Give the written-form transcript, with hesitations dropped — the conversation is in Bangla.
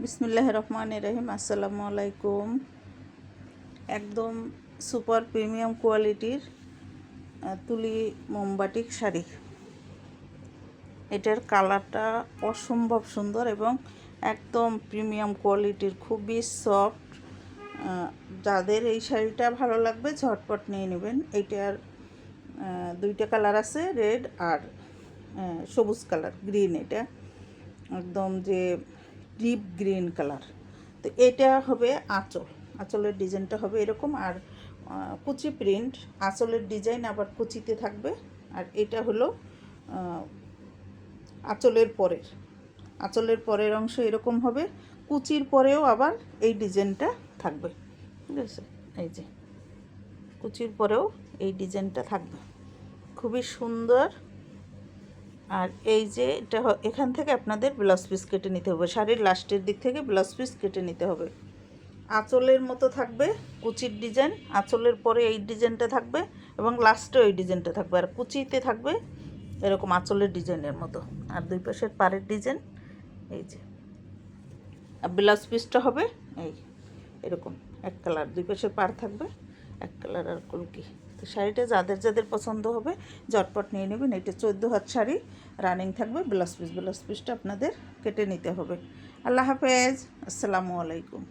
বিসমিল্লাহির রহমানির রহিম। আসসালামু আলাইকুম। একদম সুপার প্রিমিয়াম কোয়ালিটির তুলি মোমবাটিক শাড়ি। এটার কালারটা অসম্ভব সুন্দর এবং একদম প্রিমিয়াম কোয়ালিটির, খুবই সফট। যাদের এই শাড়িটা ভালো লাগবে ঝটপট নিয়ে নেবেন। এইটার দুইটা কালার আছে, রেড আর সবুজ কালার, গ্রিন। এটা একদম যে ডিপ গ্রিন কালার। তো এটা হবে আঁচলের ডিজাইনটা হবে এরকম, আর কুচি প্রিন্ট, আঁচলের ডিজাইন আবার কুচিতে থাকবে। আর এটা হলো আঁচলের পরের অংশ এরকম হবে, কুচির পরেও আবার এই ডিজাইনটা থাকবে। ঠিক আছে, এই যে কুচির পরেও এই ডিজাইনটা থাকবে, খুবই সুন্দর। আর এই যে এটা এখান থেকে আপনাদের ব্লাউজ পিস কেটে নিতে হবে, শাড়ির লাস্টের দিক থেকে ব্লাউজ পিস কেটে নিতে হবে। আঁচলের মতো থাকবে কুচির ডিজাইন, আঁচলের পরে এই ডিজাইনটা থাকবে এবং লাস্টেও এই ডিজাইনটা থাকবে, আর কুচিতে থাকবে এরকম আঁচলের ডিজাইনের মতো, আর দুই পাশের পাড়ের ডিজাইন এই যে। আর ব্লাউজ পিসটা হবে এই এরকম এক কালার, দুই পাশের পাড় থাকবে এক কালার আর কলকি। তো শাড়িটা যাদের যাদের পছন্দ হবে ঝটপট নিয়ে নেবেন। এটা 14 হাত শাড়ি, রানিং থাকবে। ব্লাউজ পিসটা আপনাদের কেটে নিতে হবে। আল্লাহ হাফেজ, আসসালামু আলাইকুম।